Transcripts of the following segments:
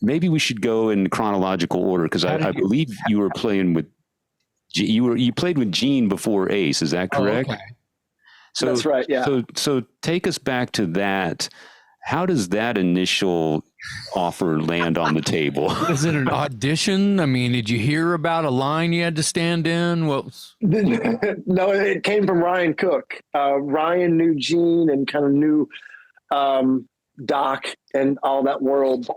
maybe we should go in chronological order, because I believe you were playing with you played with Gene before Ace. Is that correct? Oh, okay. So that's right. Yeah. So take us back to that. How does that initial offer land on the table? Is it an audition? I mean, did you hear about a line you had to stand in? What was... No, it came from Ryan Cook. Ryan knew Gene and kind of knew Doc and all that world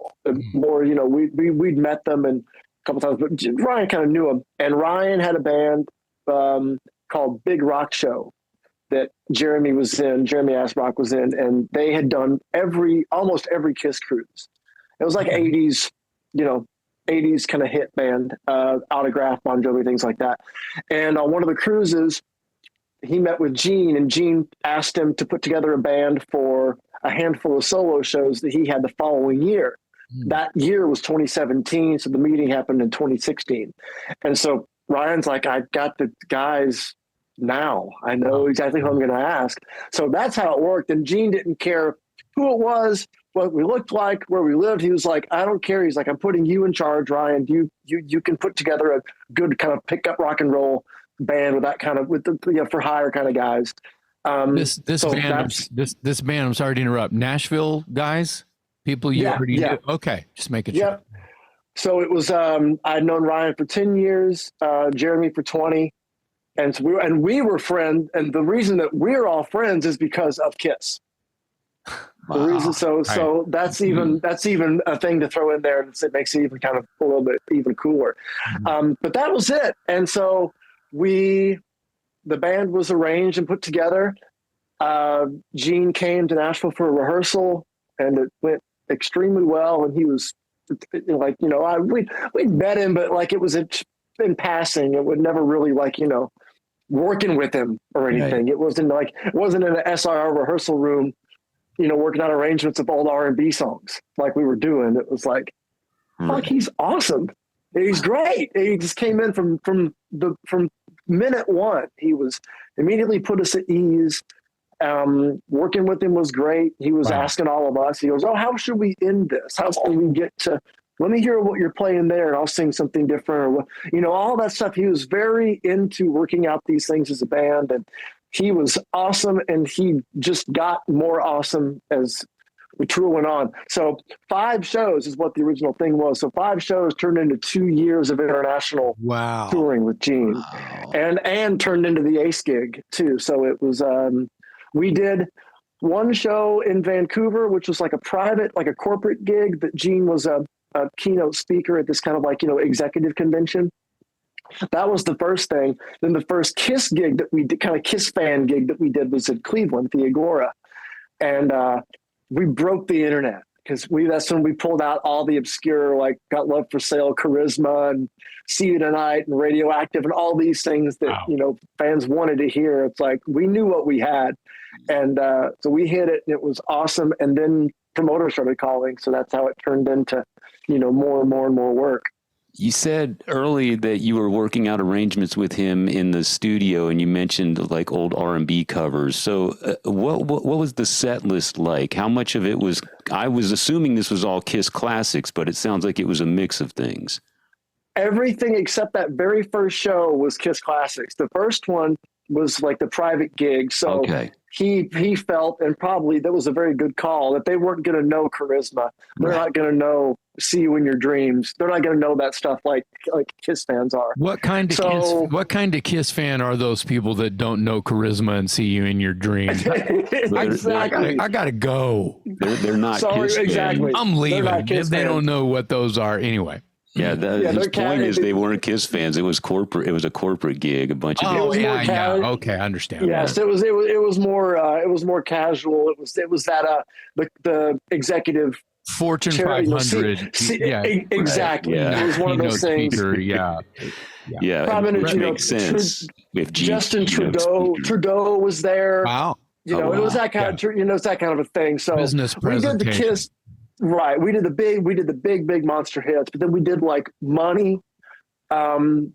more. You know, we'd met them and a couple times, but Ryan kind of knew him. And Ryan had a band called Big Rock Show that Jeremy Asbrock was in, and they had done almost every Kiss cruise. It was like 80s, you know, 80s kind of hit band, Autograph, Bon Jovi, things like that. And on one of the cruises, he met with Gene, and Gene asked him to put together a band for a handful of solo shows that he had the following year. That year was 2017, so the meeting happened in 2016. And so Ryan's like, I've got the guys now. I know exactly who I'm going to ask. So that's how it worked. And Gene didn't care who it was, what we looked like, where we lived. He was like, I don't care. He's like, I'm putting you in charge, Ryan. You can put together a good kind of pickup rock and roll band with that kind of, with the, you know, for hire kind of guys. This band, I'm sorry to interrupt, Nashville guys, people you already knew. Okay, just make it sure. So it was, I'd known Ryan for 10 years, Jeremy for 20. And so we were friends. And the reason that we're all friends is because of Kiss. The reason, so that's even a thing to throw in there. It makes it even kind of a little bit even cooler. But that was it. And so the band was arranged and put together. Gene came to Nashville for a rehearsal, and it went extremely well. And he was like, you know, we'd met him, but like it was in passing. It would never really, like, you know, working with him or anything. Right. It wasn't in an SRR rehearsal room, you know, working on arrangements of old R&B songs like we were doing. It was like, fuck, he's awesome. He's great. He just came in from minute one. He was immediately put us at ease. Working with him was great. He was asking all of us. He goes, "Oh, how should we end this? How can we get to? Let me hear what you're playing there, and I'll sing something different." Or what, you know, all that stuff. He was very into working out these things as a band, and he was awesome. And he just got more awesome as the tour went on. So 5 shows is what the original thing was. So 5 shows turned into 2 years of international touring with Gene, and turned into the Ace gig too. So it was. We did one show in Vancouver, which was like a private, like a corporate gig that Gene was a keynote speaker at this kind of like, you know, executive convention. That was the first thing. Then the first Kiss gig that we did, kind of Kiss fan gig that we did, was at Cleveland, the Agora. And we broke the internet because that's when we pulled out all the obscure, like Got Love for Sale, Charisma, and See You Tonight, and Radioactive, and all these things that, you know, fans wanted to hear. It's like, we knew what we had. And so we hit it, and it was awesome. And then promoters started calling. So that's how it turned into, you know, more and more and more work. You said early that you were working out arrangements with him in the studio, and you mentioned like old R&B covers. So what was the set list like? How much of it was, I was assuming this was all Kiss classics, but it sounds like it was a mix of things. Everything except that very first show was Kiss classics. The first one was like the private gig. So he felt, and probably that was a very good call, that they weren't going to know Charisma. They're not going to know See You in Your Dreams. They're not going to know that stuff like Kiss fans are. What kind of Kiss fan are those people that don't know Charisma and See You in Your Dreams? Exactly. I gotta go. They're not Kiss fans. I'm leaving if they don't know what those are anyway. Yeah, his point is they weren't Kiss fans. It was corporate. It was a corporate gig. A bunch of Okay, I understand. Yes, it was more casual. It was that the executive Fortune 500. Exactly. Yeah. It was one of those things. Speaker, yeah. Prominent, makes sense. Justin Trudeau was there. Wow. It was that kind of, it's that kind of a thing. So business presentation. We did the Kiss. Right. We did the big monster hits, but then we did like Money.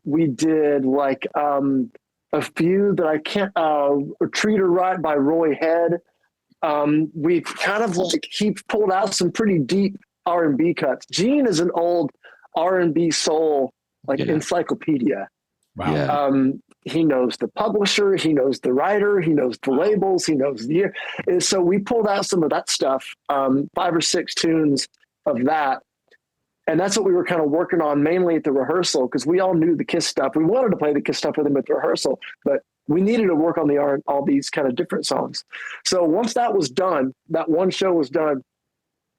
We did like a few that I can't, Treat Her Right by Roy Head. We kind of like, he pulled out some pretty deep R&B cuts. Gene is an old R&B soul, like encyclopedia. Wow. Yeah. He knows the publisher, he knows the writer, he knows the labels, he knows the year. And so we pulled out some of that stuff, 5 or 6 tunes of that. And that's what we were kind of working on mainly at the rehearsal, because we all knew the Kiss stuff. We wanted to play the Kiss stuff with them at the rehearsal, but we needed to work on all these kind of different songs. So once that was done, that one show was done,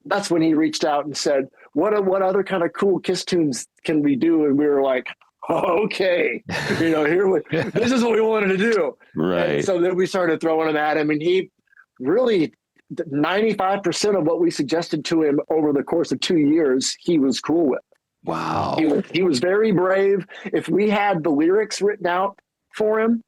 that's when he reached out and said, what other kind of cool Kiss tunes can we do? And we were like, okay, this is what we wanted to do. Right. And so then we started throwing them at him, and he really, 95% of what we suggested to him over the course of 2 years, he was cool with. Wow. He was very brave. If we had the lyrics written out for him,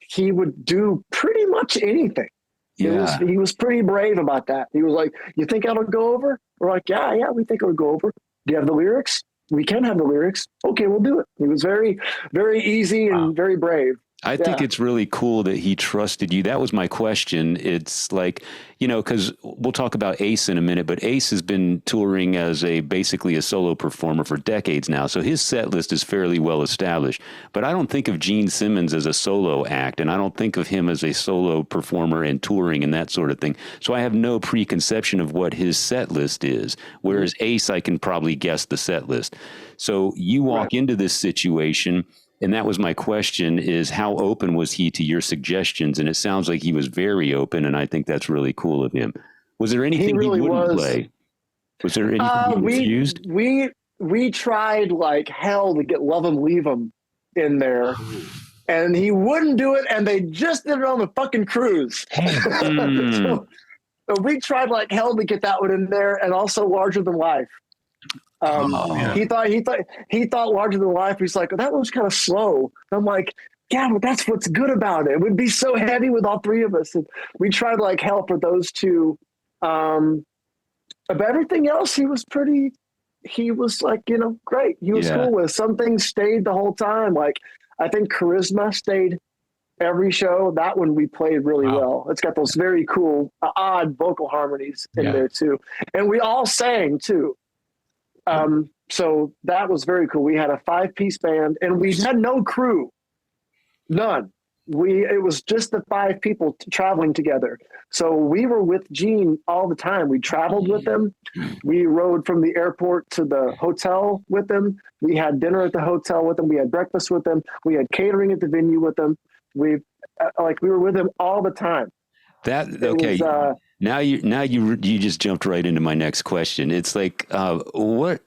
he would do pretty much anything. Yeah. He was pretty brave about that. He was like, you think it'll go over? We're like, yeah, we think it'll go over. Do you have the lyrics? We can have the lyrics. Okay, we'll do it. He was very, very easy and very brave. I think it's really cool that he trusted you. That was my question. It's like, because we'll talk about Ace in a minute, but Ace has been touring as basically a solo performer for decades now. So his set list is fairly well established. But I don't think of Gene Simmons as a solo act, and I don't think of him as a solo performer and touring and that sort of thing. So I have no preconception of what his set list is. Whereas Ace, I can probably guess the set list. So you walk into this situation. And that was my question, is how open was he to your suggestions? And it sounds like he was very open, and I think that's really cool of him. Was there anything he wouldn't play? Was there anything he refused? We tried like hell to get Love 'Em, Leave 'Em in there, and he wouldn't do it, and they just did it on the fucking cruise. So we tried like hell to get that one in there, and also Larger Than Life. He thought Larger Than Life. He's like, that one's kind of slow. I'm like, yeah, but that's what's good about it. It would be so heavy with all three of us. And we tried like hell for those two. But everything else, he was like, great. He was cool with. Some things stayed the whole time. Like, I think Charisma stayed every show. That one we played really well. It's got those very cool, odd vocal harmonies in there too. And we all sang too. So that was very cool. We had a 5-piece band, and we had no crew, none. It was just the 5 people traveling together. So we were with Gene all the time. We traveled with him. We rode from the airport to the hotel with him. We had dinner at the hotel with him. We had breakfast with him. We had catering at the venue with him. We were with him all the time. Now you just jumped right into my next question. It's like, what